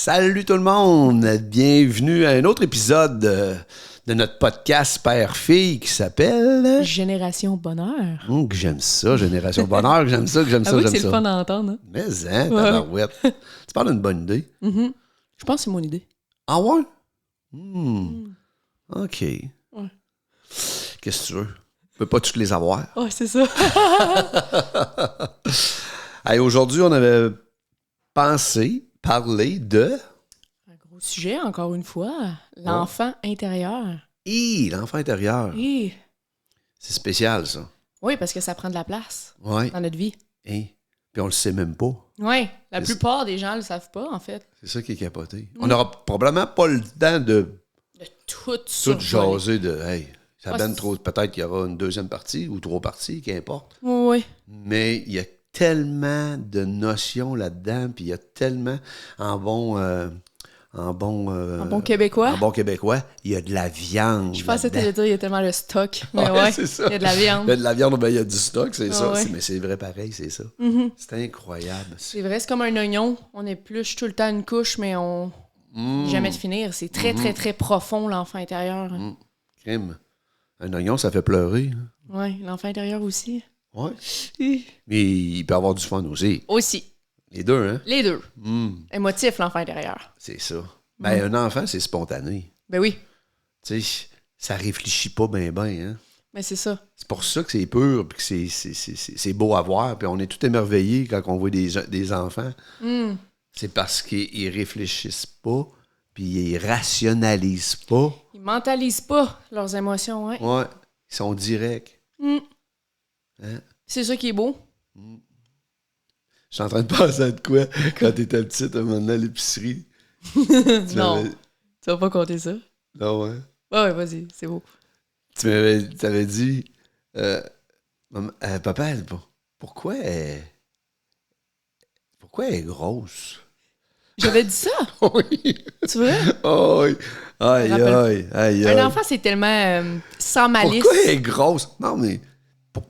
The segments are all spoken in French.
Salut tout le monde! Bienvenue à un autre épisode de notre podcast Père-Fille qui s'appelle... Génération Bonheur. Que j'aime ça, Génération Bonheur, que j'aime ça, que j'aime ça, Oui, j'aime c'est ça. le fun à entendre. Hein? Mais tabarouette. Tu parles d'une bonne idée. Mm-hmm. Je pense que c'est mon idée. Ah ouais? OK. Ouais. Qu'est-ce que tu veux? Tu peux pas toutes les avoir. Oh, c'est ça. Hey, aujourd'hui, on avait parler de... Un gros sujet, encore une fois. L'enfant intérieur. L'enfant intérieur. Hi. C'est spécial, ça. Oui, parce que ça prend de la place Ouais. dans notre vie. Puis on le sait même pas. Oui, la plupart des gens ne le savent pas, en fait. C'est ça qui est capoté. On n'aura probablement pas le temps de De tout tout jaser de... Hey, ça Ah, donne c'est- trop... Peut-être qu'il y aura une deuxième partie ou 3 parties, qu'importe. Oui. Mais il y a tellement de notions là-dedans, puis il y a tellement, en bon Québécois. En bon québécois, il y a de la viande. Je pensais que tu là-dedans. allais dire qu'il y a tellement de stock. Mais Ouais, ouais, c'est ça. il y a de la viande. Il y a de la viande, ben, il y a du stock, c'est ça. ouais. Mais c'est vrai pareil, c'est ça. Mhm. C'est incroyable. C'est vrai, c'est comme un oignon. On épluche tout le temps une couche, mais on... Jamais de finir. C'est très, très, très profond, l'enfant intérieur. Crime. Un oignon, ça fait pleurer. Hein. Oui, l'enfant intérieur aussi. Ouais. Mais il peut avoir du fun aussi. Aussi. Les deux, hein? Les deux. Émotif, l'enfant intérieur. C'est ça. Ben, un enfant, c'est spontané. Ben oui. Tu sais, ça réfléchit pas bien, hein? Mais c'est ça. C'est pour ça que c'est pur, puis que c'est beau à voir, puis on est tout émerveillés quand on voit des enfants. C'est parce qu'ils réfléchissent pas, puis ils rationalisent pas. Ils mentalisent pas leurs émotions, hein. Ouais, ils sont directs. Hein? C'est ça qui est beau. Je suis en train de penser à de quoi quand t'étais petite, un moment donné, à l'épicerie. Non. Tu vas pas compter ça. Non, ouais. Ouais, vas-y, c'est beau. T'avais dit, papa, pourquoi elle est grosse? J'avais dit ça. Oui. Tu vois? Oh, oui. Aïe, Je me aïe, aïe, aïe. Un enfant, c'est tellement sans malice. Pourquoi elle est grosse? Non, mais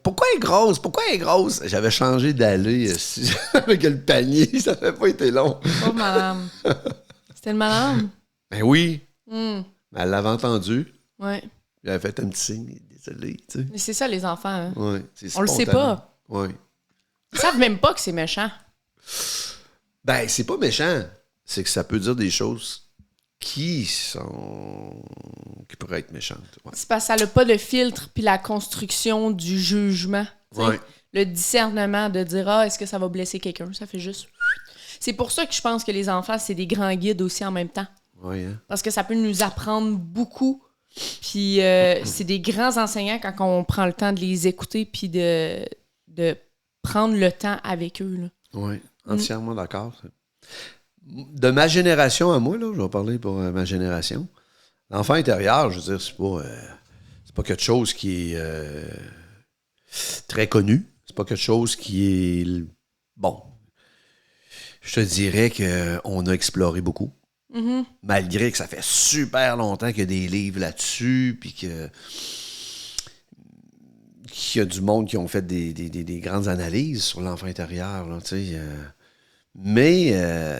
pourquoi elle est grosse? Pourquoi elle est grosse? J'avais changé d'aller avec le panier. Ça n'avait pas été long. Oh, madame. C'était une madame. Ben oui. Hmm. Elle l'avait entendu. Ouais. Elle avait fait un petit signe. Désolé, tu sais. Mais c'est ça, les enfants. Hein. Ouais, c'est On le sait spontané. pas. Oui. Ils savent même pas que c'est méchant. Ben, c'est pas méchant. C'est que ça peut dire des choses qui pourraient être méchantes. Ouais. C'est parce que ça n'a pas de filtre puis la construction du jugement. Tu sais. Ouais. Le discernement de dire « Ah, est-ce que ça va blesser quelqu'un? » Ça fait juste... C'est pour ça que je pense que les enfants, c'est des grands guides aussi en même temps. Oui, hein? Parce que ça peut nous apprendre beaucoup. Puis c'est des grands enseignants quand on prend le temps de les écouter puis de prendre le temps avec eux. Là. Oui, entièrement d'accord. De ma génération à moi, là, je vais parler pour ma génération. L'enfant intérieur, je veux dire, c'est pas quelque chose qui est très connu. C'est pas quelque chose qui est... Bon, je te dirais qu'on a exploré beaucoup. Malgré que ça fait super longtemps qu'il y a des livres là-dessus, puis qu'il y a du monde qui ont fait des grandes analyses sur l'enfant intérieur, là, tu sais. Mais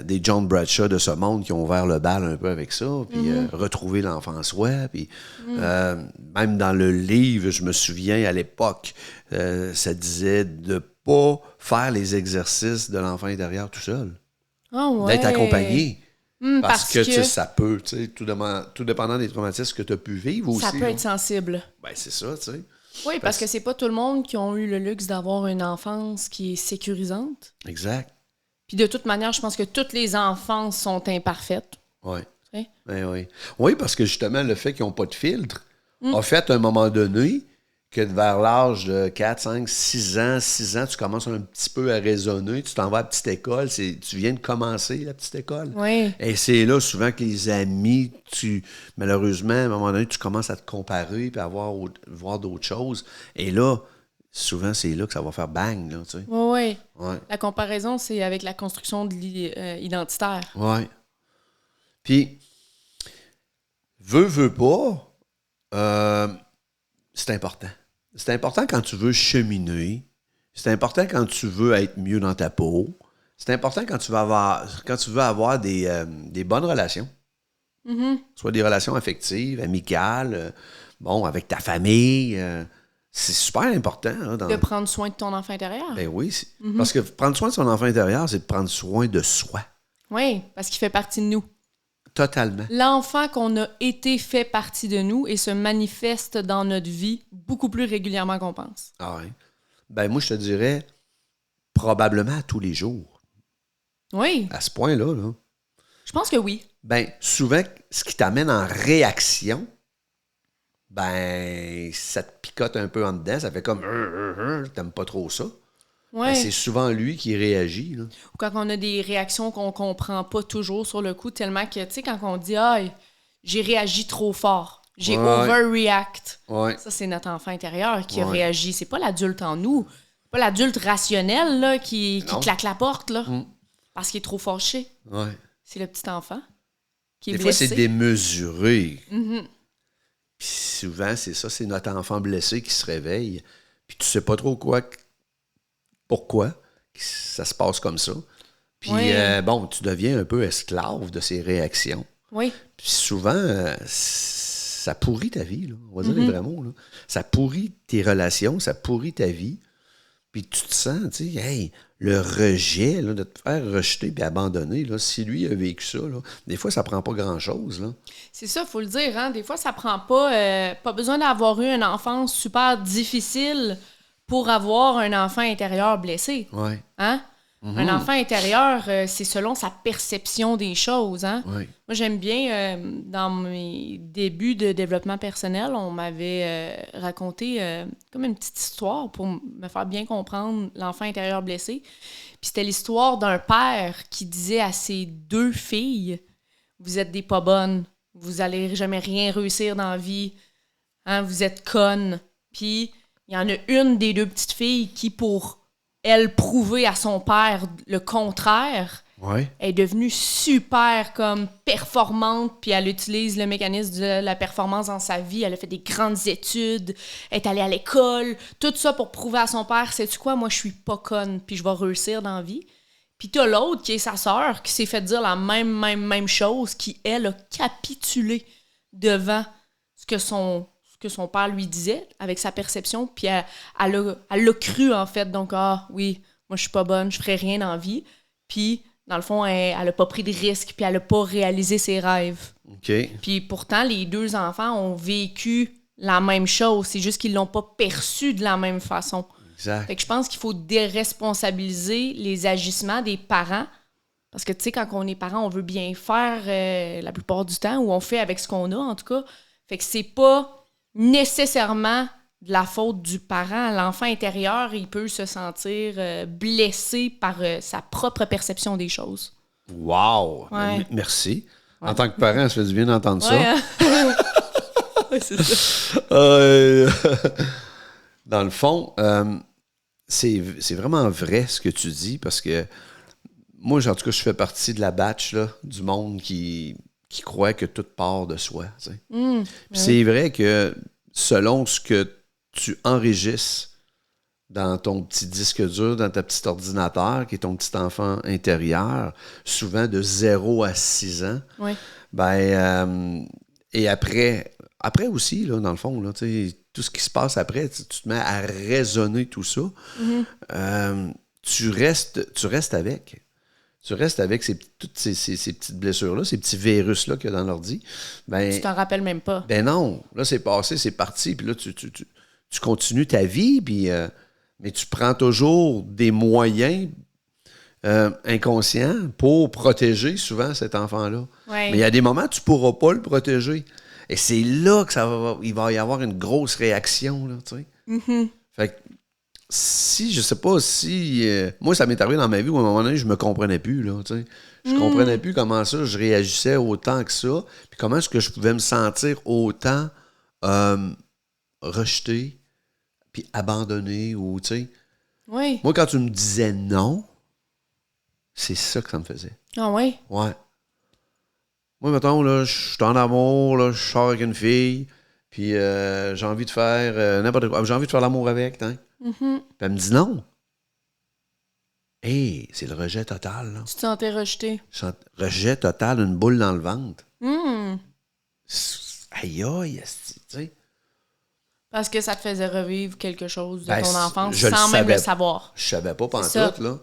des John Bradshaw de ce monde qui ont ouvert le bal un peu avec ça, puis retrouver l'enfant en soi. Puis même dans le livre, je me souviens, à l'époque, ça disait de pas faire les exercices de l'enfant intérieur tout seul. Ah ouais. D'être accompagné. Parce que tu sais, que ça peut, tu sais, tout dépendant des traumatismes que tu as pu vivre aussi. ça peut être sensible. Ben, c'est ça, tu sais. Oui, parce que c'est pas tout le monde qui ont eu le luxe d'avoir une enfance qui est sécurisante. Exact. Puis de toute manière, je pense que toutes les enfances sont imparfaites. Oui. Tu sais? Ben oui. Oui, parce que justement, le fait qu'ils n'ont pas de filtre a fait à un moment donné que vers l'âge de 4, 5, 6 ans, tu commences un petit peu à raisonner, tu t'en vas à la petite école, tu viens de commencer la petite école. Oui. Et c'est là souvent que les amis, malheureusement, à un moment donné, tu commences à te comparer puis à voir d'autres choses. Et là, souvent, c'est là que ça va faire bang, là, tu sais. Oui. Ouais. La comparaison, c'est avec la construction de identitaire. Ouais. Puis, veux pas, c'est important. C'est important quand tu veux cheminer. C'est important quand tu veux être mieux dans ta peau. c'est important quand tu veux avoir des bonnes relations. Soit des relations affectives, amicales, avec ta famille. C'est super important. Hein, De prendre soin de ton enfant intérieur. Ben oui. Parce que prendre soin de son enfant intérieur, c'est de prendre soin de soi. Oui, parce qu'il fait partie de nous. Totalement. L'enfant qu'on a été fait partie de nous et se manifeste dans notre vie beaucoup plus régulièrement qu'on pense. Ah oui. Ben moi, je te dirais probablement à tous les jours. Oui. À ce point-là, là. Je pense que oui. Ben, souvent, ce qui t'amène en réaction, ben, ça te picote un peu en dedans, ça fait comme t'aimes pas trop ça. Ouais. Ben, c'est souvent lui qui réagit. Là. Ou quand on a des réactions qu'on comprend pas toujours sur le coup, tellement que, tu sais, quand on dit « Ah, j'ai réagi trop fort, j'ai overreact Ouais. », ça, c'est notre enfant intérieur qui a réagi. C'est pas l'adulte en nous. C'est pas l'adulte rationnel là, qui claque la porte là, parce qu'il est trop fâché. Ouais. C'est le petit enfant qui est Des blessé. fois, c'est démesuré. Puis souvent, c'est ça, c'est notre enfant blessé qui se réveille. Puis tu sais pas trop pourquoi ça se passe comme ça. Puis tu deviens un peu esclave de ses réactions. Oui. Puis souvent, ça pourrit ta vie, là. On va dire les vrais mots. Là. Ça pourrit tes relations, ça pourrit ta vie. Puis tu te sens, tu sais, hey, le rejet, là, de te faire rejeter puis abandonner, là, si lui a vécu ça, là, des fois, ça prend pas grand-chose. Là. C'est ça, il faut le dire. Hein? Des fois, ça prend pas besoin d'avoir eu une enfance super difficile pour avoir un enfant intérieur blessé. Ouais. Hein? Un enfant intérieur, c'est selon sa perception des choses. Hein? Ouais. Moi, j'aime bien, dans mes débuts de développement personnel, on m'avait raconté comme une petite histoire pour me faire bien comprendre l'enfant intérieur blessé. Puis c'était l'histoire d'un père qui disait à ses 2 filles « Vous êtes des pas bonnes, vous allez jamais rien réussir dans la vie, hein? Vous êtes connes. » Puis il y en a une des 2 petites filles qui, pour elle prouver à son père le contraire, est devenue super comme performante, puis elle utilise le mécanisme de la performance dans sa vie. Elle a fait des grandes études, elle est allée à l'école, tout ça pour prouver à son père, sais-tu quoi, moi je suis pas conne, puis je vais réussir dans la vie. Puis t'as l'autre qui est sa sœur, qui s'est fait dire la même chose, qui, elle, a capitulé devant ce que son père lui disait, avec sa perception, puis elle l'a cru, en fait. Donc, oui, moi, je suis pas bonne, je ferai rien dans la vie. Puis, dans le fond, elle a pas pris de risque, puis elle a pas réalisé ses rêves. OK. Puis, pourtant, les 2 enfants ont vécu la même chose. C'est juste qu'ils l'ont pas perçu de la même façon. Exact. Fait que je pense qu'il faut déresponsabiliser les agissements des parents. Parce que, tu sais, quand on est parent, on veut bien faire la plupart du temps, ou on fait avec ce qu'on a, en tout cas. Fait que c'est pas nécessairement de la faute du parent. L'enfant intérieur, il peut se sentir blessé par sa propre perception des choses. Wow! Ouais. Merci. Ouais. En tant que parent, ça fait du bien d'entendre ça. Hein? Ouais, c'est ça. Dans le fond, c'est vraiment vrai ce que tu dis, parce que moi, en tout cas, je fais partie de la batch là, du monde qui croit que tout part de soi. Tu sais. Puis c'est vrai que selon ce que tu enregistres dans ton petit disque dur, dans ta petite ordinateur, qui est ton petit enfant intérieur, souvent de 0 à 6 ans, et après aussi, là, dans le fond, là, tout ce qui se passe après, tu te mets à raisonner tout ça, tu restes avec. Tu restes avec toutes ces petites blessures-là, ces petits virus-là qu'il y a dans l'ordi. Ben, tu t'en rappelles même pas. Ben non. Là, c'est passé, c'est parti. Puis là, tu continues ta vie, puis, mais tu prends toujours des moyens inconscients pour protéger souvent cet enfant-là. Ouais. Mais il y a des moments où tu ne pourras pas le protéger. Et c'est là que il va y avoir une grosse réaction. Là, tu sais. Fait que, je sais pas si... moi, ça m'est arrivé dans ma vie où à un moment donné, je me comprenais plus, là, tu sais. Je comprenais plus comment ça, je réagissais autant que ça, puis comment est-ce que je pouvais me sentir autant rejeté, puis abandonné, ou, tu sais. Oui. Moi, quand tu me disais non, c'est ça que ça me faisait. Ah oui? Ouais. Moi, mettons, là, je suis en amour, là, je sors avec une fille, puis j'ai envie de faire n'importe quoi. J'ai envie de faire l'amour avec, hein. Puis elle me dit non. Hey, c'est le rejet total, là. Tu te sentais rejeté. Rejet total, une boule dans le ventre. Hum. Aïe, aïe, tu sais. Parce que ça te faisait revivre quelque chose de Ben, ton enfance je le sans même savais. le savoir. Je savais pas C'est ça. pantoute, là.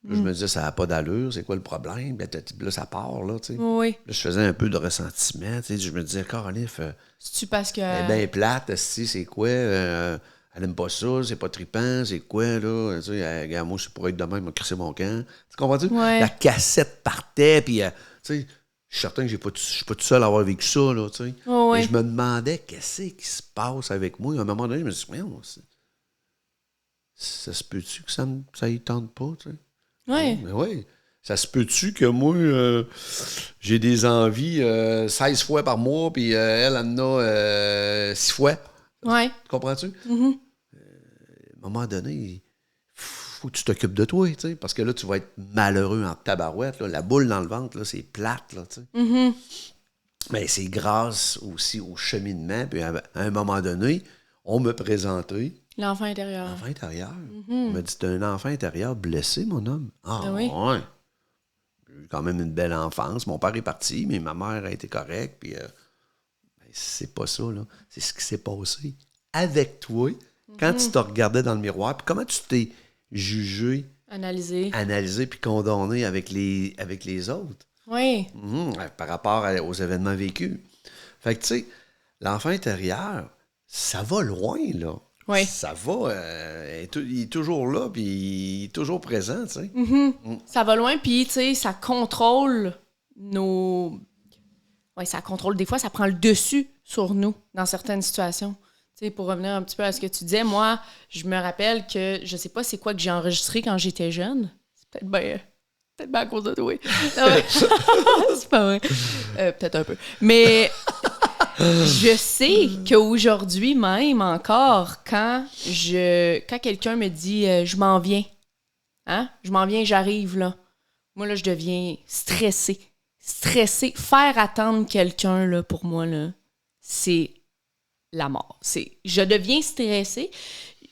Là, je me disais, ça n'a pas d'allure, c'est quoi le problème? Ben, là, ça part, là, tu sais. Oui. Là, je faisais un peu de ressentiment, tu sais. Je me disais, Caroline, C'est-tu parce que... elle est bien plate, esti, c'est quoi? Elle aime pas ça, c'est pas trippant, c'est quoi, là? Tu sais, regarde, moi, je pourrais être de même, m'a crissé mon camp. Tu comprends-tu? Ouais. La cassette partait, puis, tu sais, je suis certain que je suis pas tout seul à avoir vécu ça, là, tu sais. Oh, oui. Et je me demandais, qu'est-ce qui se passe avec moi? À un moment donné, je me suis dit, mais ça se peut-tu que ça y tente pas, tu sais? Oui. Mais oui. Ça se peut-tu que moi, j'ai des envies 16 fois par mois, puis elle en a 6 fois. Oui. Comprends-tu? Mm-hmm. À un moment donné, il faut que tu t'occupes de toi, tu sais, parce que là, tu vas être malheureux en tabarouette. Là. La boule dans le ventre, là, c'est plate, là, tu sais. Mm-hmm. Mais c'est grâce aussi au cheminement. Puis à un moment donné, on me présentait L'enfant intérieur. l'enfant intérieur. On m'a dit, t'as un enfant intérieur blessé, mon homme. Ah, Ah oui? ouais. J'ai eu quand même une belle enfance. Mon père est parti, mais ma mère a été correcte. Puis c'est pas ça, là. C'est ce qui s'est passé avec toi quand tu te regardais dans le miroir. Puis comment tu t'es jugé, Analysé. puis condamné avec les autres. Oui. Par rapport aux événements vécus. Fait que, tu sais, l'enfant intérieur, ça va loin, là. Oui. Ça va, il est toujours là, puis il est toujours présent, tu sais. Ça va loin, puis, tu sais, ça contrôle nos... Oui, ça contrôle. Des fois, ça prend le dessus sur nous dans certaines situations. Tu sais, pour revenir un petit peu à ce que tu disais, moi, je me rappelle que je sais pas c'est quoi que j'ai enregistré quand j'étais jeune. C'est peut-être bien à cause de toi. C'est pas vrai. Peut-être un peu. Mais je sais qu'aujourd'hui même encore, quand quelqu'un me dit je m'en viens, hein? Je m'en viens, j'arrive là. Moi, là, je deviens stressée. Faire attendre quelqu'un, là, pour moi, là, c'est la mort. Je deviens stressée.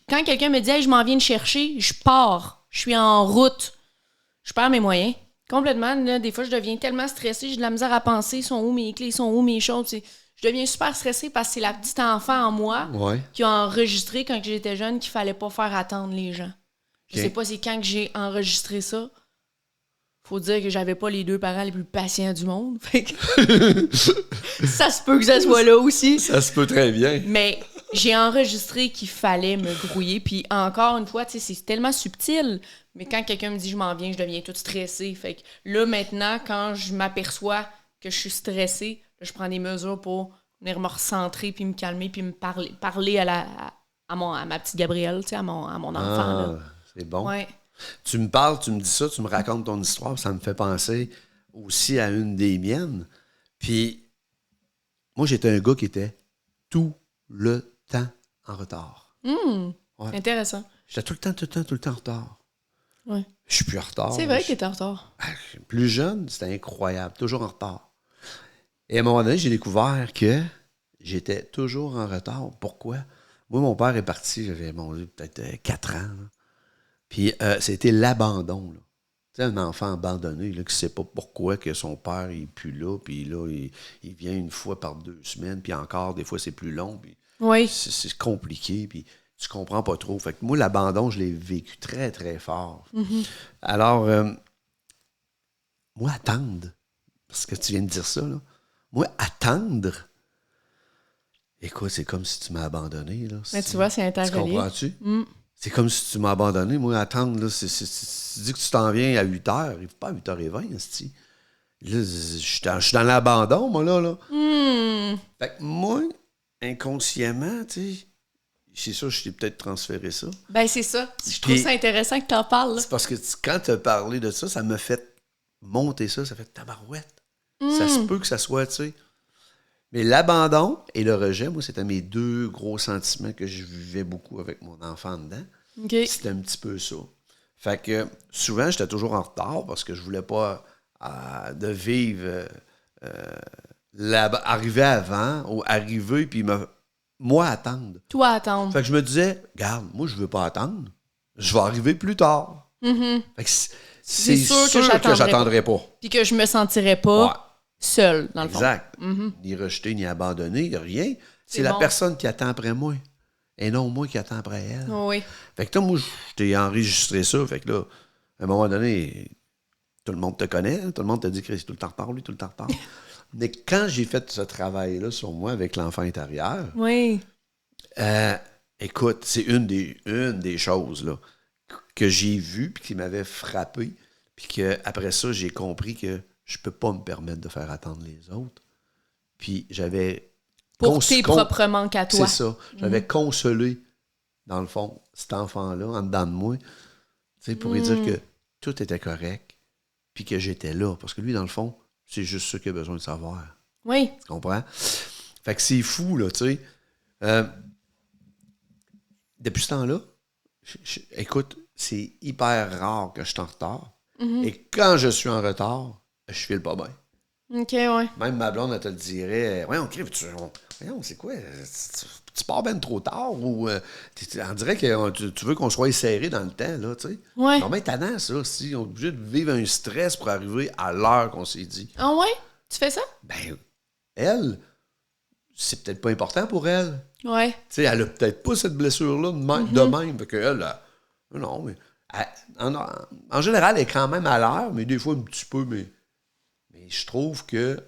Quand quelqu'un me dit hey, je m'en viens de chercher, je pars. Je suis en route. Je perds mes moyens. Complètement. Là, des fois, je deviens tellement stressée, j'ai de la misère à penser, sont où mes clés, sont où mes choses. Je deviens super stressée parce que c'est la petite enfant en moi qui a enregistré quand j'étais jeune qu'il fallait pas faire attendre les gens. Je sais pas c'est quand que j'ai enregistré ça. Faut dire que j'avais pas les deux parents les plus patients du monde. Fait que ça se peut que ça soit là aussi. Ça se peut très bien. Mais j'ai enregistré qu'il fallait me grouiller. Puis encore une fois, tu sais, c'est tellement subtil. Mais quand quelqu'un me dit je m'en viens, je deviens toute stressée. Fait que là, maintenant, quand je m'aperçois que je suis stressée, là, je prends des mesures pour venir me recentrer, puis me calmer, puis me parler à ma petite Gabrielle, tu sais, à mon enfant. Là. C'est bon. Ouais. Tu me parles, tu me dis ça, tu me racontes ton histoire, ça me fait penser aussi à une des miennes. Puis, moi, j'étais un gars qui était tout le temps en retard. Ouais. Intéressant. J'étais tout le temps en retard. Ouais. Je suis plus en retard. C'est vrai que t'étais en retard. Plus jeune, c'était incroyable, toujours en retard. Et à un moment donné, j'ai découvert que j'étais toujours en retard. Pourquoi? Moi, mon père est parti, j'avais, peut-être 4 ans. Là. Puis c'était l'abandon. Là. Tu sais, un enfant abandonné là, qui ne sait pas pourquoi que son père n'est plus là, puis là, il vient une fois par 2 semaines, puis encore, des fois, c'est plus long, puis c'est compliqué, puis tu comprends pas trop. Fait que moi, l'abandon, je l'ai vécu très, très fort. Mm-hmm. Alors, moi, attendre, parce que tu viens de dire ça, là, moi, attendre, écoute, c'est comme si tu m'as abandonné. Là. Mais tu vois, c'est interrelié. Tu comprends-tu? C'est comme si tu m'as abandonné. Moi, attendre, là, tu dis que tu t'en viens à 8 h. Il ne faut pas à 8h20, c'ti. Là, je suis dans l'abandon, moi, là. Fait que moi, inconsciemment, tu sais, c'est ça, je t'ai peut-être transféré ça. Ben, c'est ça. Je trouve ça intéressant que tu en parles. Là. C'est parce que quand tu as parlé de ça, ça m'a fait monter ça fait tabarouette. Ça se peut que ça soit, tu sais. Mais l'abandon et le rejet, moi, c'était mes 2 gros sentiments que je vivais beaucoup avec mon enfant dedans. Okay. C'était un petit peu ça. Fait que souvent, j'étais toujours en retard parce que je voulais pas de vivre arriver avant ou arriver puis moi attendre. Toi attendre. Fait que je me disais, regarde, moi, je veux pas attendre. Je vais arriver plus tard. Fait que c'est sûr que j'attendrai pas. Puis que je me sentirais pas seule, dans le fond. Exact. Ni rejeté, ni abandonné, rien. C'est la bon. personne qui attend après moi. Et non moi qui attends après elle. Oui. Fait que là, moi, je t'ai enregistré ça. Fait que là, à un moment donné, tout le monde te connaît. Tout le monde te dit que c'est tout le temps en retard, lui, tout le temps en retard. Mais quand j'ai fait ce travail-là sur moi avec l'enfant intérieur, oui. Écoute, c'est une des choses là, que j'ai vues puis qui m'avait frappé. Puis qu'après ça, j'ai compris que je peux pas me permettre de faire attendre les autres. Puis j'avais... Pour tes propres manques à toi. C'est ça. J'avais consolé, dans le fond, cet enfant-là, en dedans de moi, pour lui dire que tout était correct, puis que j'étais là. Parce que lui, dans le fond, c'est juste ça qu'il a besoin de savoir. Oui. Tu comprends? Fait que c'est fou, là, tu sais. Depuis ce temps-là, écoute, c'est hyper rare que je suis en retard. Et quand je suis en retard, je file pas bien. OK, ouais. Même ma blonde, elle te le dirait. Voyons, c'est quoi? Tu pars ben trop tard ou on dirait que tu veux qu'on soit serré dans le temps, là, tu sais. Ouais. Non, mais tannant, ça, si on est obligé de vivre un stress pour arriver à l'heure qu'on s'est dit. Ah ouais? Tu fais ça? Ben, elle, c'est peut-être pas important pour elle. Ouais. Tu sais, elle a peut-être pas cette blessure-là de même. Fait qu'elle, non, mais en général, elle est quand même à l'heure, mais des fois un petit peu, mais je trouve que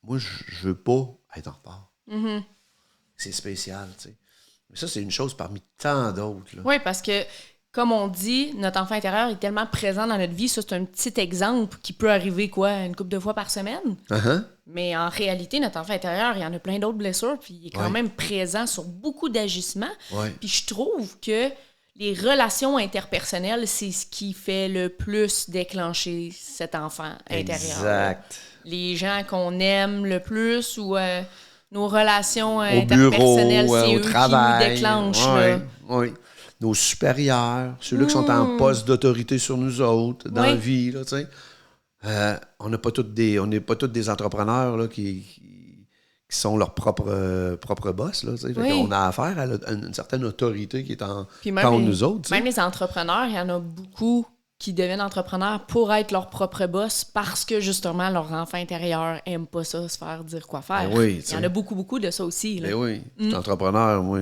moi, je veux pas être en retard. C'est spécial, tu sais. Mais ça, c'est une chose parmi tant d'autres. Oui, parce que, comme on dit, notre enfant intérieur est tellement présent dans notre vie. Ça, c'est un petit exemple qui peut arriver, une couple de fois par semaine. Mais en réalité, notre enfant intérieur, il y en a plein d'autres blessures, puis il est quand même présent sur beaucoup d'agissements. Puis je trouve que les relations interpersonnelles, c'est ce qui fait le plus déclencher cet enfant intérieur. Exact. Les gens qu'on aime le plus ou nos relations interpersonnelles, bureau, c'est au eux travail, qui nous déclenchent. Oui. Nos supérieurs, ceux-là qui sont en poste d'autorité sur nous autres, dans la vie, là, tu sais. On n'est pas tous des entrepreneurs là, qui sont leurs propres boss. Là, on a affaire à une certaine autorité qui est en nous autres. Même les entrepreneurs, il y en a beaucoup qui deviennent entrepreneurs pour être leur propre boss parce que, justement, leur enfant intérieur n'aime pas ça, se faire dire quoi faire. Ben oui, il y en a beaucoup de ça aussi. Là. Ben oui, je suis entrepreneur, moi,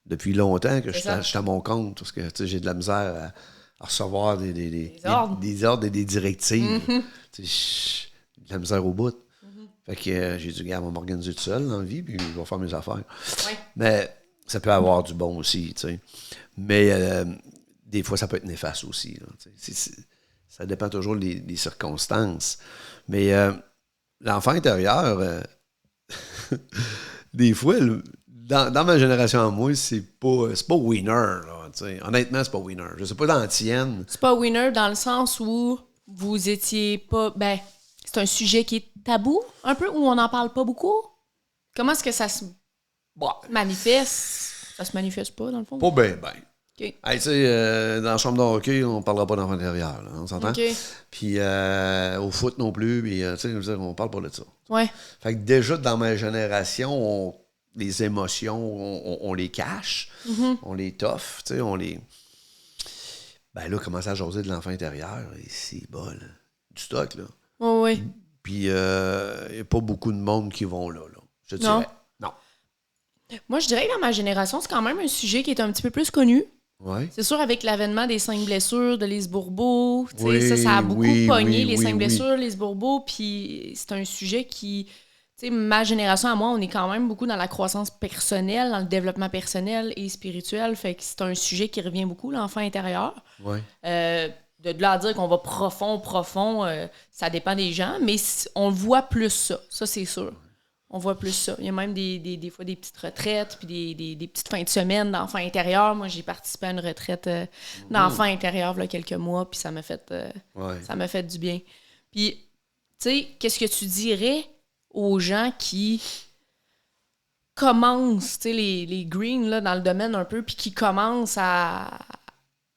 depuis longtemps que je suis à mon compte parce que j'ai de la misère à recevoir des ordres et des directives. J'ai de la misère au bout. Fait que j'ai dit, regarde, on va m'organiser tout seul dans la vie, puis je vais faire mes affaires. Mais ça peut avoir du bon aussi, tu sais. Mais des fois, ça peut être néfaste aussi. Là, ça dépend toujours des circonstances. Mais l'enfant intérieur, des fois, dans ma génération à moi, c'est pas winner. Là, honnêtement, c'est pas winner. Je sais pas dans la tienne. C'est pas winner dans le sens où vous étiez pas... Ben, c'est un sujet qui est tabou, un peu, où on n'en parle pas beaucoup. Comment est-ce que ça se manifeste? Ça se manifeste pas, dans le fond? Pas bien. Okay. Hey, tu sais, dans la chambre de hockey, on parlera pas d'enfant intérieur, là, on s'entend? Okay. Puis au foot non plus, puis tu sais, on parle pas de ça. Ouais. Fait que déjà, dans ma génération, les émotions, on les cache, on les toffe, tu sais, on les... Ben là, commencer à jaser de l'enfant intérieur, et c'est bol. Du stock, là. Oh, oui. Puis il n'y a pas beaucoup de monde qui vont là. Je te dirais. Non. Moi, je dirais que dans ma génération, c'est quand même un sujet qui est un petit peu plus connu. Ouais. C'est sûr, avec l'avènement des 5 blessures, de Lise Bourbeau, ça a beaucoup pogné, les 5 blessures, Lise Bourbeau, puis c'est un sujet qui... Tu sais, ma génération à moi, on est quand même beaucoup dans la croissance personnelle, dans le développement personnel et spirituel, fait que c'est un sujet qui revient beaucoup, l'enfant intérieur. Ouais. De là à dire qu'on va profond, ça dépend des gens, mais on voit plus ça c'est sûr. On voit plus ça. Il y a même des fois des petites retraites, puis des petites fins de semaine d'enfants intérieurs. Moi, j'ai participé à une retraite d'enfants intérieurs il y a quelques mois, puis ça m'a fait du bien. Puis, tu sais, qu'est-ce que tu dirais aux gens qui commencent, tu sais, les greens là, dans le domaine un peu, puis qui commencent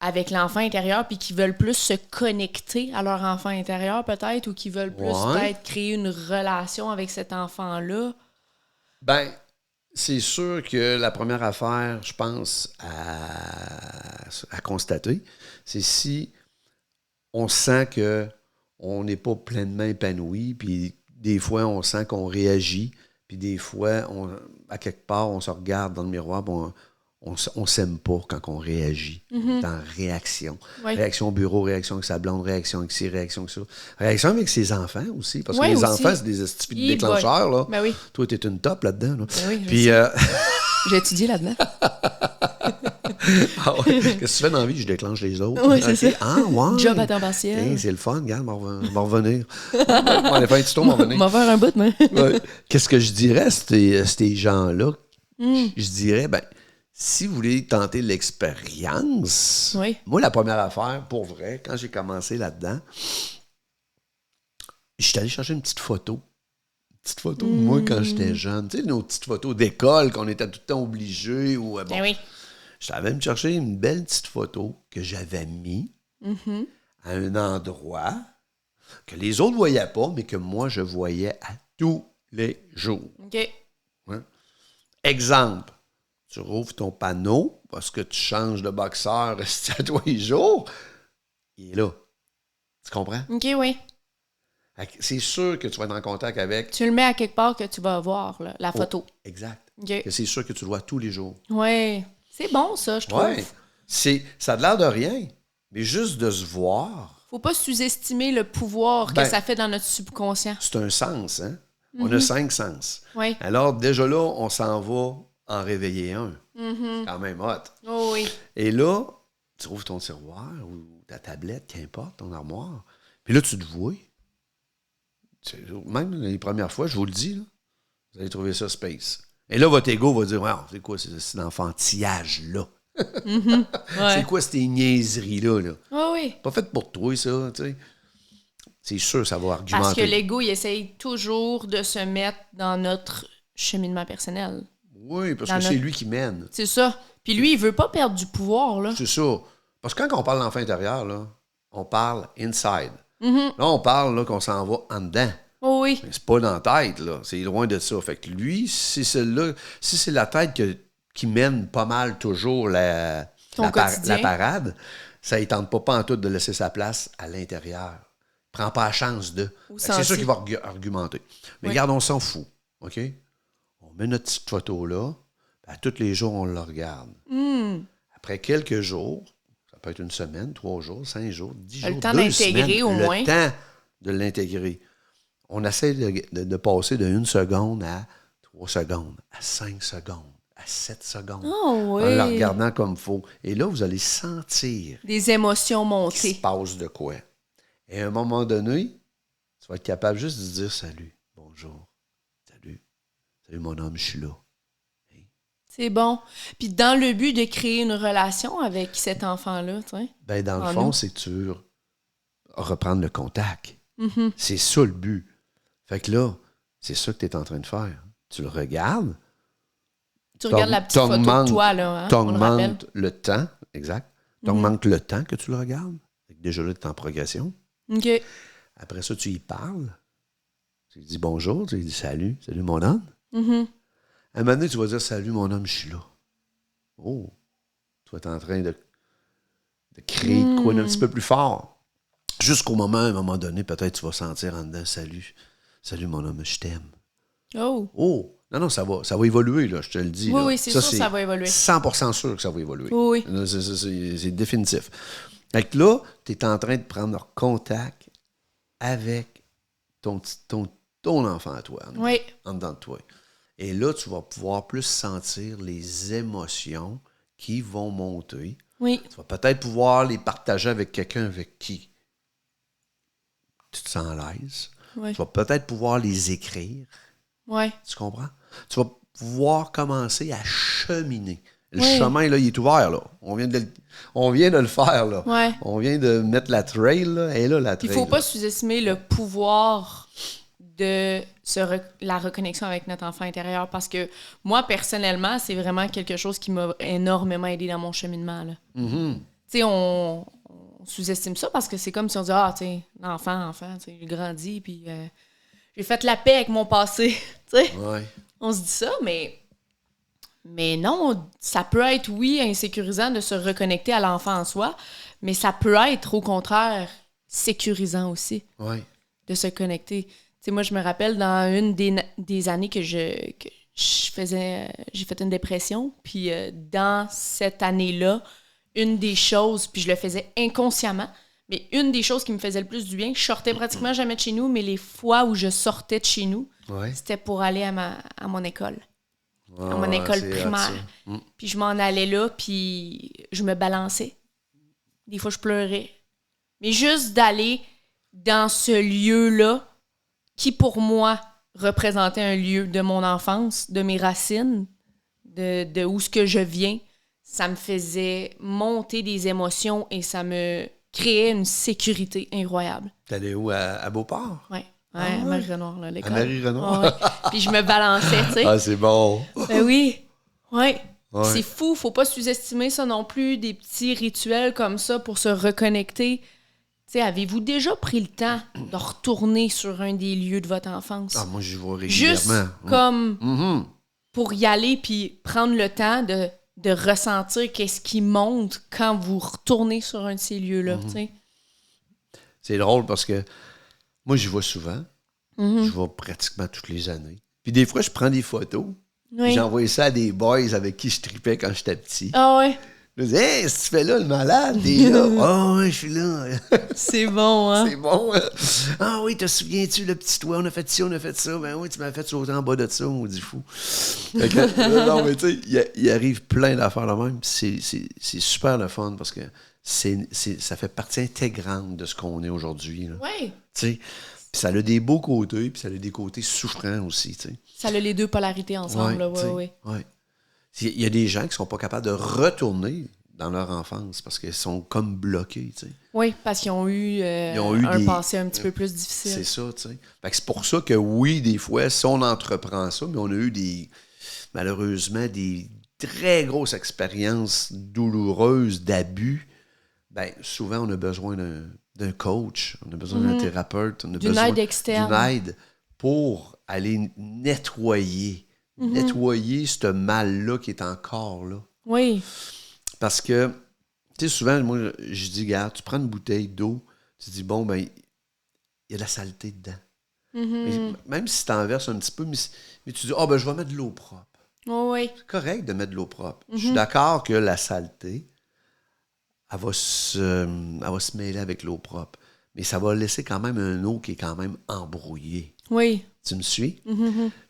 avec l'enfant intérieur, puis qui veulent plus se connecter à leur enfant intérieur, peut-être, ou qui veulent plus peut-être créer une relation avec cet enfant-là? Ben, C'est sûr que la première affaire, je pense, à constater, c'est si on sent que on n'est pas pleinement épanoui, puis des fois, on sent qu'on réagit, puis des fois, à quelque part, on se regarde dans le miroir, puis on s'aime pas quand on réagit. On est en réaction. Oui. Réaction au bureau, réaction avec sa blonde, réaction avec ci, réaction avec ça. Réaction avec ses enfants aussi, parce que Oui, les aussi. enfants, c'est des astuces déclencheurs. Là. Ben oui. Toi, t'es une top là-dedans. Là. Ben oui, Puis, j'ai étudié là-dedans. ah ouais. Qu'est-ce que tu fais dans la vie? Je déclenche les autres. Oui, c'est ça. Ah, ouais. Job à temps partiel. Hey, c'est le fun, regarde, je vais revenir. On va faire un petit tour, on va revenir. On va faire un bout, moi. Ouais. Qu'est-ce que je dirais à ces gens-là? Je dirais, ben, si vous voulez tenter l'expérience, Oui. moi, la première affaire, pour vrai, quand j'ai commencé là-dedans, j'étais allé chercher une petite photo. Une petite photo de moi quand j'étais jeune. Tu sais, nos petites photos d'école qu'on était tout le temps obligés. Ou, bon. Ben oui. J'avais me chercher une belle petite photo que j'avais mis à un endroit que les autres ne voyaient pas, mais que moi, je voyais à tous les jours. OK. Hein? Exemple, tu rouvres ton panneau parce que tu changes de boxeur à tous les jours. Il est là. Tu comprends? OK, oui. C'est sûr que tu vas être en contact avec... Tu le mets à quelque part que tu vas voir, là, la photo. Exact. OK. Que c'est sûr que tu le vois tous les jours. Oui. C'est bon, ça, je trouve. Oui. Ça a l'air de rien, mais juste de se voir... Faut pas sous-estimer le pouvoir que ça fait dans notre subconscient. C'est un sens, hein? On a 5 sens. Oui. Alors, déjà là, on s'en va en réveiller un. C'est quand même hot. Oh oui. Et là, tu ouvres ton tiroir ou ta tablette, qu'importe, ton armoire. Puis là, tu te vois. Même les premières fois, je vous le dis, là, vous allez trouver ça space. Et là, votre ego va dire, wow, c'est quoi cet enfantillage-là? Ouais. C'est quoi ces niaiseries-là? Là? Oh oui. Pas fait pour toi, ça, tu sais. C'est sûr, ça va argumenter. Parce que l'ego, il essaye toujours de se mettre dans notre cheminement personnel. Oui, parce que c'est lui qui mène. C'est ça. Puis lui, il veut pas perdre du pouvoir, là. C'est ça. Parce que quand on parle d'enfant intérieur, là, on parle inside. Là, on parle là, qu'on s'en va en dedans. Oh oui. Mais c'est pas dans la tête, là. C'est loin de ça. Fait que lui, si c'est la tête qui mène pas mal toujours la parade, ça ne tente pas en tout de laisser sa place à l'intérieur. Prends pas la chance de. C'est sûr qu'il va argumenter. Mais regarde, on s'en fout. OK? On met notre petite photo là. À tous les jours, on la regarde. Après quelques jours, ça peut être une semaine, 3 jours, 5 jours, 10 jours, 2 semaines. Le temps d'intégrer au moins. Le temps de l'intégrer. On essaie de passer de 1 seconde à 3 secondes, à 5 secondes, à 7 secondes. Oh oui. En la regardant comme il faut. Et là, vous allez sentir des émotions montées. qu'il se passe de quoi. Et à un moment donné, tu vas être capable juste de dire salut, bonjour, salut mon homme, je suis là. Hey. C'est bon. Puis dans le but de créer une relation avec cet enfant-là, tu sais. Ben dans le fond, c'est que tu veux reprendre le contact. C'est ça le but. Fait que là, c'est ça que tu es en train de faire. Tu le regardes. Tu regardes la petite photo de toi, là. Hein, t'augmentes le temps, exact. T'augmentes le temps que tu le regardes. Déjà là, tu es en progression. OK. Après ça, tu y parles. Tu lui dis bonjour, tu lui dis salut mon homme. À un moment donné, tu vas dire salut mon homme, je suis là. Oh, tu vas être en train de créer de quoi d'un petit peu plus fort. Jusqu'au moment, à un moment donné, peut-être tu vas sentir en dedans salut mon homme, je t'aime. Oh, non, ça va évoluer, là, je te le dis. Oui, là. oui, c'est sûr que ça va évoluer. 100% sûr que ça va évoluer. Oui. C'est définitif. Fait que là, tu es en train de prendre contact avec ton enfant à toi, en dedans de toi. Et là, tu vas pouvoir plus sentir les émotions qui vont monter. Oui. Tu vas peut-être pouvoir les partager avec quelqu'un avec qui tu te sens à l'aise. Oui. Tu vas peut-être pouvoir les écrire. Oui. Tu comprends? Tu vas pouvoir commencer à cheminer. Le chemin, là, il est ouvert, là. On vient de le faire, là. Ouais. On vient de mettre la trail, là. Et là, la trail. Il ne faut pas sous-estimer le pouvoir de la reconnexion avec notre enfant intérieur parce que moi, personnellement, c'est vraiment quelque chose qui m'a énormément aidé dans mon cheminement, là. Tu sais, on sous-estime ça parce que c'est comme si on dit « Ah, tu sais, enfant, tu sais, j'ai grandi, puis j'ai fait la paix avec mon passé. » Tu sais, on se dit ça, mais Mais non, ça peut être, oui, insécurisant de se reconnecter à l'enfant en soi, mais ça peut être, au contraire, sécurisant aussi Oui. de se connecter. Tu sais, moi, je me rappelle dans une des années que j'ai fait une dépression, puis dans cette année-là, une des choses, puis je le faisais inconsciemment, mais une des choses qui me faisait le plus du bien, je sortais pratiquement jamais de chez nous, mais les fois où je sortais de chez nous, c'était pour aller à mon école. À mon école primaire. Puis je m'en allais là, puis je me balançais. Des fois, je pleurais. Mais juste d'aller dans ce lieu-là, qui pour moi représentait un lieu de mon enfance, de mes racines, de où ce que je viens, ça me faisait monter des émotions et ça me créait une sécurité incroyable. T'allais où? À Beauport? Oui. Ouais, à Marie-Renoir, là, l'école. À Marie-Renoir? Ouais. Puis je me balançais, tu sais. Ah, c'est bon. Ben oui. Ouais. C'est fou, faut pas sous-estimer ça non plus, des petits rituels comme ça pour se reconnecter. Tu sais, avez-vous déjà pris le temps de retourner sur un des lieux de votre enfance? Ah, moi, j'y vais régulièrement. Juste comme pour y aller puis prendre le temps de ressentir qu'est-ce qui monte quand vous retournez sur un de ces lieux-là, tu sais. C'est drôle parce que moi, j'y vais souvent. Je vais pratiquement toutes les années. Puis des fois, je prends des photos. Oui. J'ai envoyé ça à des boys avec qui je tripais quand j'étais petit. Ah ouais. Je dis, hey, si tu fais là, le malade, t'es là. Ah ouais, je suis là. C'est bon, hein? C'est bon. Ah oui, te souviens-tu, le petit toit, on a fait ci, on a fait ça. Ben oui, tu m'as fait sauter en bas de ça, on dit fou. Non, mais tu sais, il arrive plein d'affaires là même. C'est super le fun parce que ça fait partie intégrante de ce qu'on est aujourd'hui. Oui. Tu sais, puis ça a des beaux côtés, puis ça a des côtés souffrants aussi, tu sais. Ça a les deux polarités ensemble, oui. Il y a des gens qui ne sont pas capables de retourner dans leur enfance parce qu'ils sont comme bloqués, tu sais. Oui, parce qu'ils ont eu un passé un petit peu plus difficile. C'est ça, tu sais. Fait que c'est pour ça que oui, des fois, si on entreprend ça, mais on a eu malheureusement des très grosses expériences douloureuses d'abus, bien, souvent, on a besoin d'un coach, on a besoin d'un thérapeute, on a besoin aide externe. d'une aide pour aller nettoyer ce mal-là qui est encore là. Oui. Parce que, tu sais, souvent, moi, je dis, regarde, tu prends une bouteille d'eau, tu dis, bon, ben, il y a de la saleté dedans. Mais même si tu en verses un petit peu, mais tu dis, ben, je vais mettre de l'eau propre. Oui. C'est correct de mettre de l'eau propre. Je suis d'accord que la saleté, elle va se mêler avec l'eau propre. Mais ça va laisser quand même une eau qui est quand même embrouillée. Oui. Tu me suis?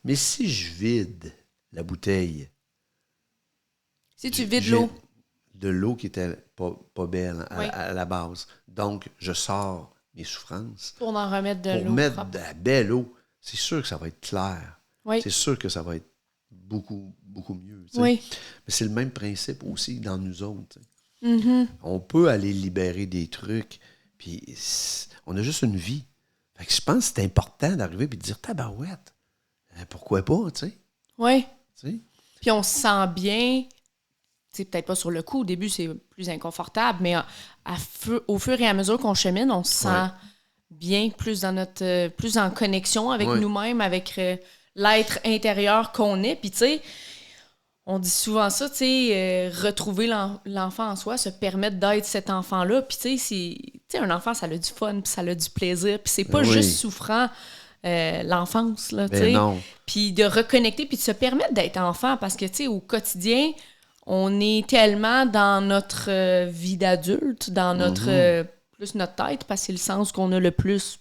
Mais si je vide la bouteille... Si tu vides l'eau... De l'eau qui était pas belle à la base. Donc, je sors mes souffrances. Pour en remettre de l'eau. Pour mettre propre. de la belle eau. C'est sûr que ça va être clair. Oui. C'est sûr que ça va être beaucoup, beaucoup mieux. T'sais. Oui. Mais c'est le même principe aussi dans nous autres. On peut aller libérer des trucs, puis on a juste une vie. Fait que je pense que c'est important d'arriver et de dire tabarouette. Pourquoi pas, tu sais? Oui. T'sais? Puis on se sent bien. C'est peut-être pas sur le coup. Au début, c'est plus inconfortable, mais au fur et à mesure qu'on chemine, on se sent bien, plus en connexion avec nous-mêmes, avec l'être intérieur qu'on est. Puis, tu sais, on dit souvent ça, tu sais, retrouver l'enfant en soi, se permettre d'être cet enfant-là. Puis, tu sais, un enfant, ça a du fun, puis ça a du plaisir. Puis, c'est pas juste souffrant. L'enfance, là, tu sais. Puis de reconnecter, puis de se permettre d'être enfant, parce que, tu sais, au quotidien, on est tellement dans notre vie d'adulte, dans notre plus notre tête, parce que c'est le sens qu'on a le plus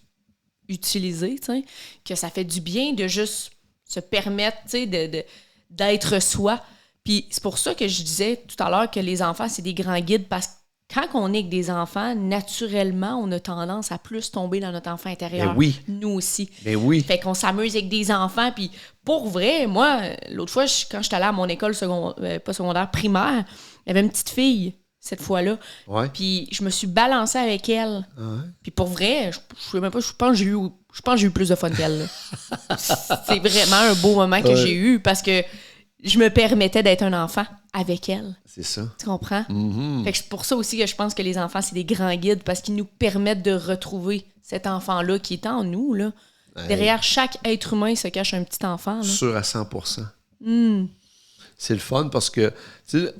utilisé, tu sais, que ça fait du bien de juste se permettre, tu sais, d'être soi. Puis c'est pour ça que je disais tout à l'heure que les enfants, c'est des grands guides, parce que quand on est avec des enfants, naturellement, on a tendance à plus tomber dans notre enfant intérieur. Ben oui. Nous aussi. Ben oui. Fait qu'on s'amuse avec des enfants. Puis pour vrai, moi, l'autre fois, quand j'étais allée à mon école pas secondaire, primaire, il y avait une petite fille, cette fois-là. Ouais. Puis je me suis balancée avec elle. Ouais. Puis pour vrai, je sais même pas, je pense que j'ai eu plus de fun qu'elle. C'est vraiment un beau moment que j'ai eu, parce que je me permettais d'être un enfant avec elle. C'est ça. Tu comprends? Fait que c'est pour ça aussi que je pense que les enfants, c'est des grands guides, parce qu'ils nous permettent de retrouver cet enfant-là qui est en nous, là. Derrière chaque être humain se cache un petit enfant, là. Sûr à 100%. c'est le fun parce que, tu sais,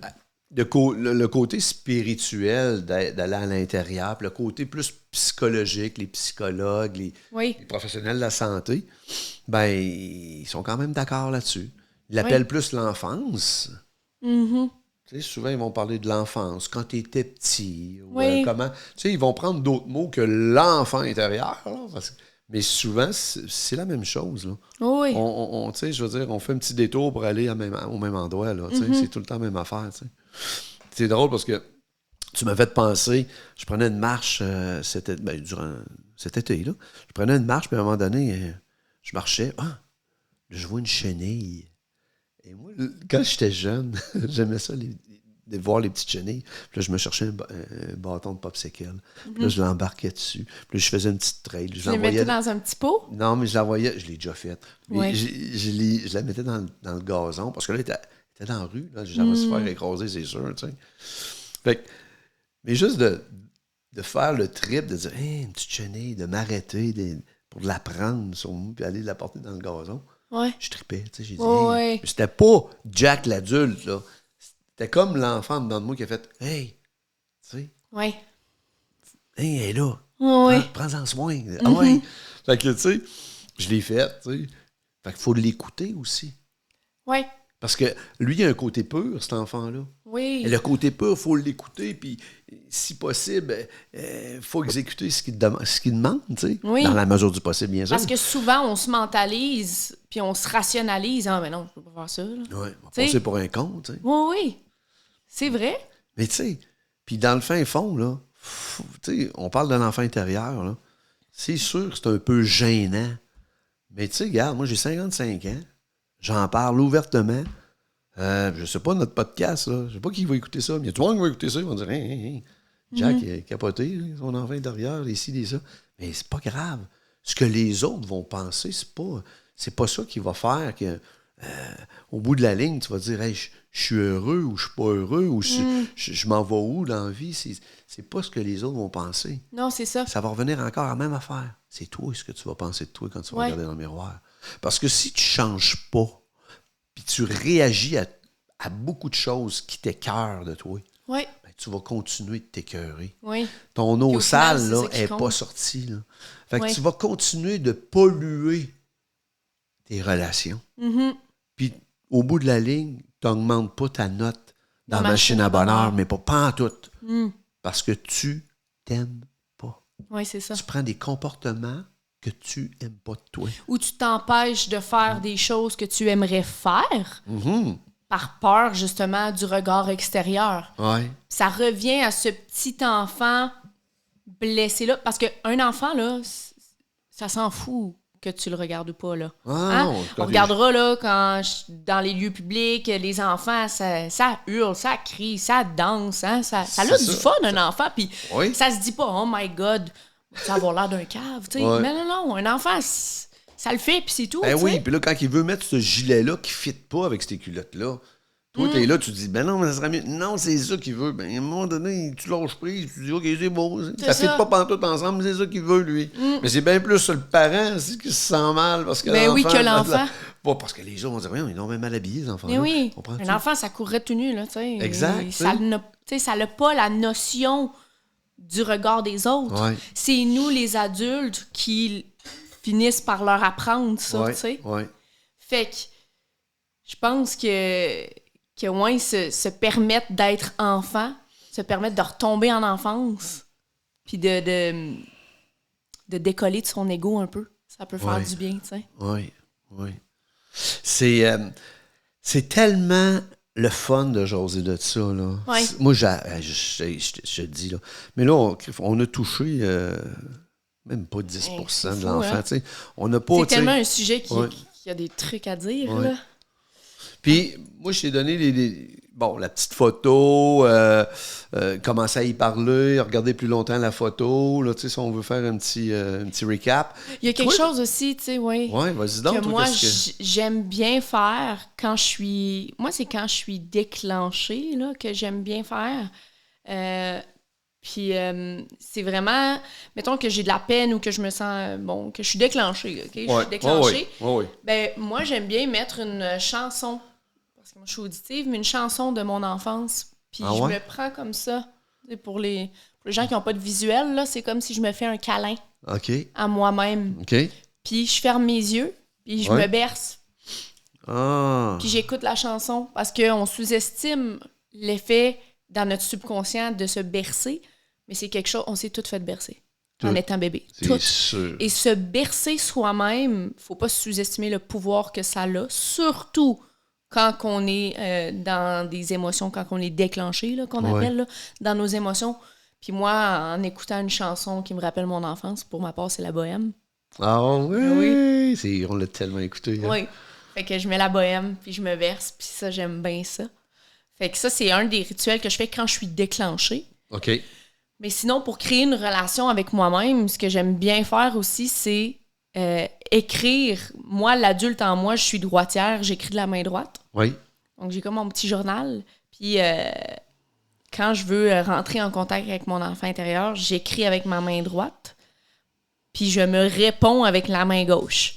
le côté spirituel d'aller à l'intérieur, puis le côté plus psychologique, les psychologues, les professionnels de la santé, ben ils sont quand même d'accord là-dessus. Ils l'appellent plus l'enfance. Mm-hmm. Tu sais, souvent, ils vont parler de l'enfance, quand tu étais petit, ou Oui. comment... Tu sais, ils vont prendre d'autres mots que l'enfant intérieur, là, mais souvent, c'est la même chose, là. Oui. Tu sais, je veux dire, on fait un petit détour pour aller au même endroit, là, tu sais, c'est tout le temps la même affaire, tu sais. C'est drôle parce que tu m'as fait penser, je prenais une marche durant cet été, là. Je prenais une marche, puis à un moment donné, je marchais, je vois une chenille. Et moi, quand j'étais jeune, j'aimais ça, de voir les petites chenilles. Puis là, je me cherchais un bâton de popsicle. Puis là, je l'embarquais dessus. Puis là, je faisais une petite trail. Tu les mettais dans un petit pot? Non, mais je l'envoyais, je l'ai déjà fait. Ouais. Je la mettais dans le gazon, parce que là, elle était dans la rue. Là, j'allais se faire écraser, c'est sûr, tu sais. Fait que, mais juste de faire le trip, de dire, hey, une petite chenille, de m'arrêter pour la prendre sur moi, puis aller la porter dans le gazon. Ouais. Je tripais, tu sais, j'ai dit, Ouais. hey. C'était pas Jack l'adulte, là. C'était comme l'enfant dedans de moi qui a fait, hey, tu sais, Ouais. hey, elle est là. Ouais. Prends-en soin. Ah ouais. Fait que, tu sais, je l'ai fait, tu sais. Fait qu'il faut l'écouter aussi. Ouais. Parce que lui, il a un côté pur, cet enfant-là. Oui. Et le côté pur, il faut l'écouter, puis si possible, il faut exécuter ce qu'il demande, tu sais. Oui. Dans la mesure du possible, bien sûr. Parce que souvent, on se mentalise, puis on se rationalise. Ah, mais non, je peux pas faire ça. Là. Oui, on va passer pour un con, tu sais. Oui, oui. C'est vrai. Mais tu sais, puis dans le fin fond, là, tu sais, on parle de l'enfant intérieur, là. C'est sûr que c'est un peu gênant. Mais tu sais, regarde, moi, j'ai 55 ans. J'en parle ouvertement. Je sais pas, notre podcast, là, je sais pas qui va écouter ça, mais il y a tout le monde qui va écouter ça. Ils vont dire, hey, Jack, il a capoté, son enfant intérieur, ici, des ça. Mais c'est pas grave. Ce que les autres vont penser, c'est pas ça qui va faire que, au bout de la ligne, tu vas dire, hey, je suis heureux ou je suis pas heureux ou je m'en vais où dans la vie. C'est pas ce que les autres vont penser. Non, c'est ça. Ça va revenir encore à la même affaire. C'est toi ce que tu vas penser de toi quand tu vas regarder dans le miroir. Parce que si tu changes pas, puis tu réagis à beaucoup de choses qui t'écœurent de toi, Oui. ben, tu vas continuer de t'écœurer. Oui. Ton eau sale final, n'est pas compte. sortie. Là. Fait que tu vas continuer de polluer tes relations. Mm-hmm. Puis au bout de la ligne, tu n'augmentes pas ta note dans la machine à bonheur, mais pas en tout. Parce que tu t'aimes pas. Oui, c'est ça. Tu prends des comportements que tu n'aimes pas de toi. Ou tu t'empêches de faire des choses que tu aimerais faire par peur, justement, du regard extérieur. Ouais. Ça revient à ce petit enfant blessé-là. Parce qu'un enfant, là, ça s'en fout que tu le regardes ou pas, là. Non, on regardera, là, quand dans les lieux publics, les enfants, ça hurle, ça crie, ça danse, hein? Ça a du fun, un enfant, puis ça se dit pas « Oh my God », ça va avoir l'air d'un cave, tu sais. Ouais. Mais non, un enfant, ça le fait, puis c'est tout, Ben tu oui, sais. puis là, quand il veut mettre ce gilet-là qui ne fit pas avec ces culottes-là, toi, t'es là, tu te dis, ben non, mais ça serait mieux. Non, c'est ça qu'il veut. Ben, à un moment donné, tu lâches prise, tu dis, OK, c'est beau. Ça ne fit pas pantoute ensemble, mais c'est ça qu'il veut, lui. Mais c'est bien plus le parent qui se sent mal parce que Ben oui, que l'enfant. Pas parce que les autres vont dire, oui, ils ont même mal habillés, les enfants. Mais oui, un enfant, ça courrait tout nu, là, tu sais. Exact. Ça n'a pas la notion du regard des autres. Ouais. C'est nous, les adultes, qui finissent par leur apprendre ça, tu sais. Ouais. Fait que je pense que ouais, se permettre d'être enfant, se permettre de retomber en enfance, puis de décoller de son ego un peu, ça peut faire du bien, tu sais. Oui. C'est tellement le fun de jaser de ça, là. Ouais. Moi, je te dis, là. Mais là, on a touché même pas 10% de l'enfant, hein? tu sais. On n'a pas... C'est tellement un sujet qui a des trucs à dire, là. Puis, moi, je t'ai donné la petite photo, commencer à y parler, regarder plus longtemps la photo, là, tu sais, si on veut faire un petit recap. Il y a quelque chose aussi, tu sais, oui. Oui, vas-y donc. Que moi, j'aime bien faire quand je suis... Moi, c'est quand je suis déclenchée, là, que j'aime bien faire. Puis, c'est vraiment... Mettons que j'ai de la peine ou que je me sens... que je suis déclenchée, OK? Je suis déclenchée. Oui. Ben, moi, j'aime bien mettre une chanson. parce que moi, je suis auditive, mais une chanson de mon enfance. Puis je me prends comme ça. Pour les gens qui n'ont pas de visuel, là, c'est comme si je me fais un câlin à moi-même. Puis je ferme mes yeux, puis je me berce. Puis j'écoute la chanson parce qu'on sous-estime l'effet dans notre subconscient de se bercer, mais c'est quelque chose, on s'est toutes fait bercer en étant bébé. C'est sûr. Et se bercer soi-même, faut pas sous-estimer le pouvoir que ça a, surtout quand on est dans des émotions, quand on est déclenché, là, qu'on appelle, là, dans nos émotions. Puis moi, en écoutant une chanson qui me rappelle mon enfance, pour ma part, c'est La Bohème. Ah oui? On l'a tellement écouté. Hein? Oui. Fait que je mets La Bohème, puis je me verse, puis ça, j'aime bien ça. Fait que ça, c'est un des rituels que je fais quand je suis déclenchée. OK. Mais sinon, pour créer une relation avec moi-même, ce que j'aime bien faire aussi, c'est écrire. Moi, l'adulte en moi, je suis droitière, j'écris de la main droite. Oui. Donc, j'ai comme mon petit journal. Puis, quand je veux rentrer en contact avec mon enfant intérieur, j'écris avec ma main droite. Puis, je me réponds avec la main gauche.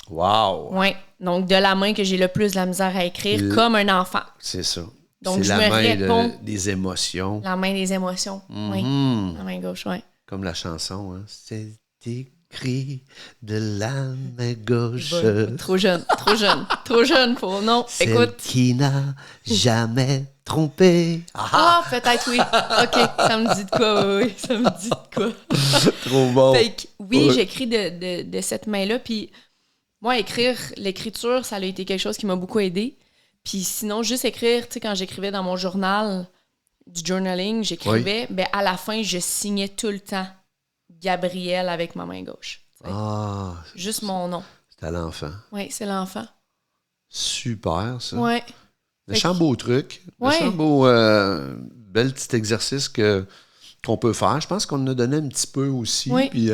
Wow! Oui. Donc, de la main que j'ai le plus de la misère à écrire, comme un enfant. C'est ça. Donc, c'est je la me main réponds. des émotions. La main des émotions, oui. La main gauche, oui. Comme la chanson, hein? C'est écrit de la main gauche. Trop jeune pour... Non, celle écoute. Qui n'a jamais trompé. Ah, peut-être, oui. OK, ça me dit de quoi, oui. Ça me dit de quoi. Trop bon. Fait que, oui, j'écris de cette main-là, puis moi, l'écriture, ça a été quelque chose qui m'a beaucoup aidée. Puis sinon, juste écrire, tu sais, quand j'écrivais dans mon journal du journaling, j'écrivais, ben à la fin, je signais tout le temps Gabrielle avec ma main gauche. Juste mon nom. C'est à l'enfant. Oui, c'est l'enfant. Super, ça. Oui. Méchant beau truc. Méchant beau, bel petit exercice qu'on peut faire. Je pense qu'on en a donné un petit peu aussi. Oui. Puis,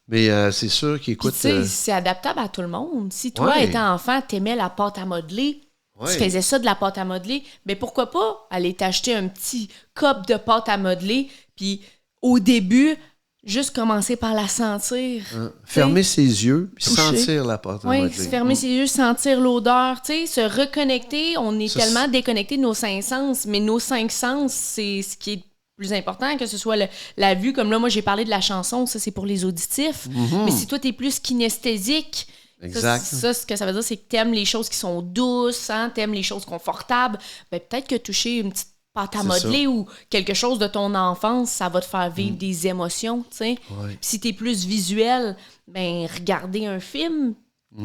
mais c'est sûr qu'écoute... Tu sais, c'est adaptable à tout le monde. Si toi, étant enfant, t'aimais la pâte à modeler, tu faisais ça de la pâte à modeler, mais pourquoi pas aller t'acheter un petit cup de pâte à modeler, puis au début, juste commencer par la sentir. Fermer ses yeux, puis sentir la pâte à modeler. Oui, fermer ses yeux, sentir l'odeur, tu sais, se reconnecter. On est tellement déconnecté de nos 5 sens, mais nos 5 sens, c'est ce qui est plus important, que ce soit la vue. Comme là, moi, j'ai parlé de la chanson, ça, c'est pour les auditifs. Mais si toi, t'es plus kinesthésique, exact. Ça, ce que ça veut dire, c'est que t'aimes les choses qui sont douces, hein, t'aimes les choses confortables. Ben, peut-être que toucher une petite pâte à modeler ou quelque chose de ton enfance, ça va te faire vivre des émotions, tu sais. Si t'es plus visuel, ben regarder un film,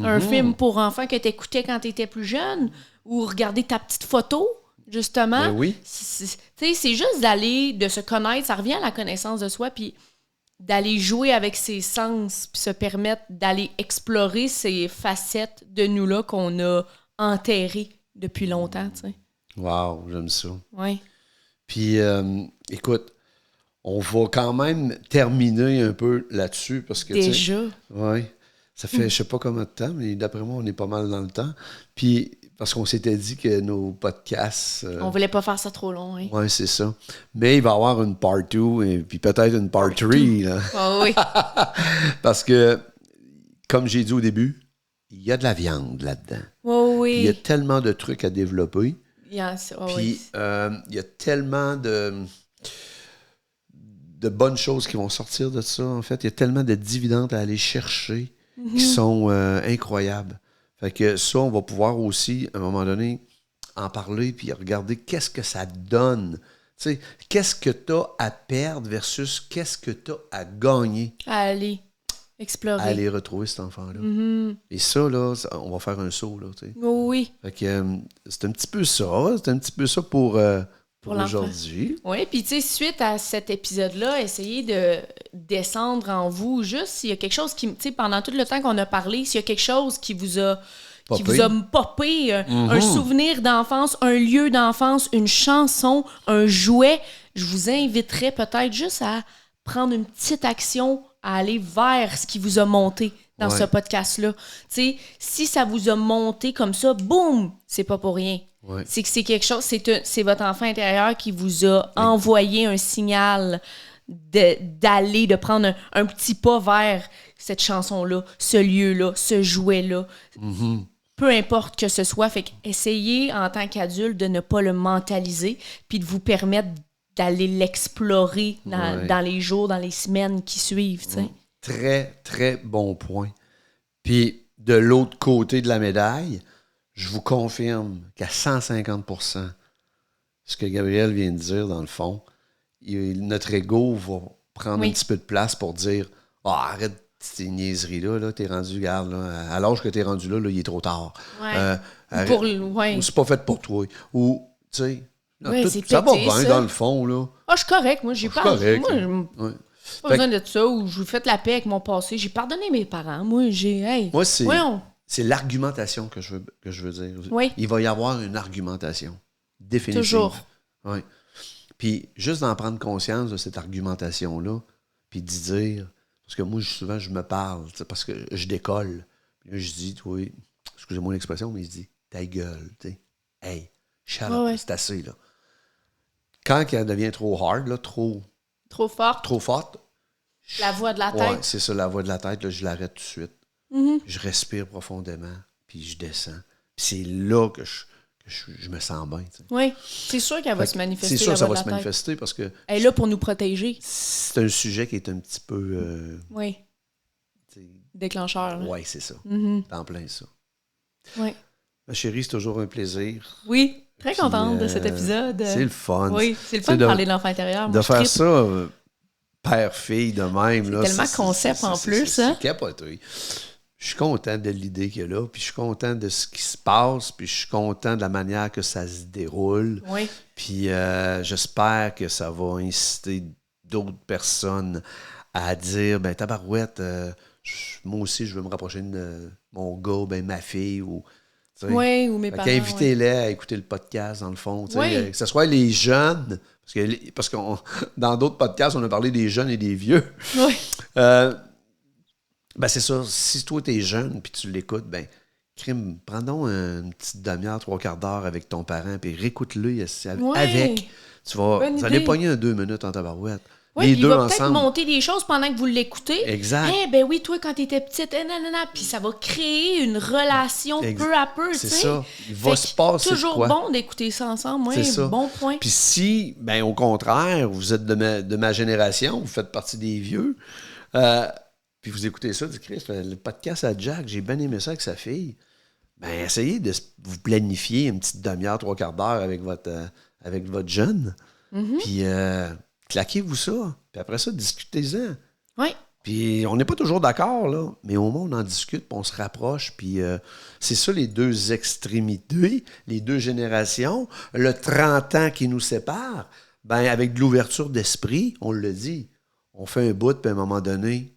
un film pour enfants que t'écoutais quand t'étais plus jeune, ou regarder ta petite photo, justement. Ben oui. C'est juste de se connaître, ça revient à la connaissance de soi, puis d'aller jouer avec ses sens, puis se permettre d'aller explorer ces facettes de nous-là qu'on a enterrées depuis longtemps, tu sais. Wow, j'aime ça. Oui. Puis, écoute, on va quand même terminer un peu là-dessus, parce que, déjà? Oui. Ça fait je sais pas combien de temps, mais d'après moi, on est pas mal dans le temps. Puis, parce qu'on s'était dit que nos podcasts... on voulait pas faire ça trop long, hein. Oui, c'est ça. Mais il va y avoir une part 2 et puis peut-être une part 3. Là. Oh, oui. Parce que, comme j'ai dit au début, il y a de la viande là-dedans. Oh, oui. Il y a tellement de trucs à développer. Yes. Oh, puis, il y a tellement de bonnes choses qui vont sortir de ça, en fait. Il y a tellement de dividendes à aller chercher qui sont incroyables. Fait que ça, on va pouvoir aussi, à un moment donné, en parler puis regarder qu'est-ce que ça donne. Tu sais, qu'est-ce que tu as à perdre versus qu'est-ce que tu as à gagner. Aller explorer. Aller retrouver cet enfant-là. Et ça, là, on va faire un saut, là, tu sais. Oh, oui. Fait que c'est un petit peu ça. C'est un petit peu ça pour aujourd'hui. Oui, puis tu sais, suite à cet épisode-là, essayez de descendre en vous juste s'il y a quelque chose qui, tu sais, pendant tout le temps qu'on a parlé, s'il y a quelque chose qui vous a popé, un souvenir d'enfance, un lieu d'enfance, une chanson, un jouet, je vous inviterais peut-être juste à prendre une petite action, à aller vers ce qui vous a monté dans ce podcast-là. Tu sais, si ça vous a monté comme ça, boum, c'est pas pour rien. Ouais. C'est que c'est quelque chose, c'est votre enfant intérieur qui vous a envoyé un signal de prendre un petit pas vers cette chanson-là, ce lieu-là, ce jouet-là. peu importe que ce soit. Fait qu'essayez en tant qu'adulte de ne pas le mentaliser puis de vous permettre d'aller l'explorer dans les jours, dans les semaines qui suivent, tu sais. Très, très bon point. Puis, de l'autre côté de la médaille, je vous confirme qu'à 150%, ce que Gabriel vient de dire, dans le fond, notre ego va prendre un petit peu de place pour dire « arrête ces niaiseries-là, là, t'es rendu, regarde, là, à l'âge que t'es rendu là, il est trop tard. Ouais. Ou c'est pas fait pour toi. » Ou, tu sais, ça ça va bien dans le fond, là. Ah, je suis correct. Moi, j'ai pas... Moi, pas besoin de ça, ou je vous fais la paix avec mon passé. J'ai pardonné mes parents. Moi, c'est l'argumentation que je veux dire. Oui. Il va y avoir une argumentation. Définitive. Toujours. Oui. Puis, juste d'en prendre conscience de cette argumentation-là, puis d'y dire, parce que moi, souvent, je me parle, parce que je décolle. Puis là, je dis, oui, excusez-moi l'expression, mais je dis, ta gueule, tu sais. Hey, shut up, c'est assez, là. Quand elle devient trop hard, là, trop forte. La voix de la tête. Oui, c'est ça, la voix de la tête, là, je l'arrête tout de suite. Mm-hmm. Je respire profondément, puis je descends. Puis c'est là que je me sens bien. Tu sais. Oui, c'est sûr qu'elle va se manifester. C'est sûr que ça va se manifester parce que... Elle est là pour nous protéger. C'est un sujet qui est un petit peu... oui. Déclencheur. Oui, c'est ça. Mm-hmm. En plein ça. Oui. Ma chérie, c'est toujours un plaisir. Oui, très contente de cet épisode. C'est le fun. Oui, c'est le fun de parler de l'enfant intérieur. Moi, de faire ça... père-fille de même. C'est tellement concept en plus. C'est capoté. Je suis content de l'idée qu'il y a là, puis je suis content de ce qui se passe, puis je suis content de la manière que ça se déroule. Oui. Puis j'espère que ça va inciter d'autres personnes à dire, ben tabarouette, moi aussi, je veux me rapprocher de mon gars, ben ma fille, ou... Oui, ou mes parents. Invitez-les à écouter le podcast, dans le fond. Oui. Que ce soit les jeunes, parce que dans d'autres podcasts, on a parlé des jeunes et des vieux. Oui. Ben c'est ça. Si toi, t'es jeune puis tu l'écoutes, ben crime, prends donc une petite demi-heure, 3/4 d'heure avec ton parent, puis réécoute-le avec. Vous allez pogner un 2 minutes en tabarouette. Oui, les deux ensemble. Il va peut-être monter des choses pendant que vous l'écoutez. Exact. Ben oui, toi, quand t'étais petite, puis ça va créer une relation peu à peu, tu sais. C'est ça. Il va se passer toujours bon d'écouter ça ensemble. Oui, bon point. Puis si, ben au contraire, vous êtes de ma génération, vous faites partie des vieux, puis vous écoutez ça, du Christ, le podcast à Jack, j'ai bien aimé ça avec sa fille. Ben essayez de vous planifier une petite demi-heure, 3/4 d'heure avec votre jeune. Mm-hmm. Puis claquez-vous ça. Puis après ça, discutez-en. Oui. Puis on n'est pas toujours d'accord, là, mais au moins on en discute, puis on se rapproche. Puis c'est ça les deux extrémités, les deux générations, le 30 ans qui nous sépare. Ben avec de l'ouverture d'esprit, on le dit, on fait un bout, puis à un moment donné,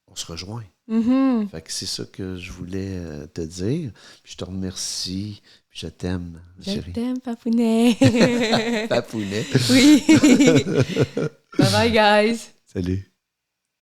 on se rejoint. Mm-hmm. Fait que c'est ça que je voulais te dire. Puis je te remercie. Puis je t'aime, chérie. Je t'aime, Papounet. Papounet. Oui. Bye bye, guys. Salut.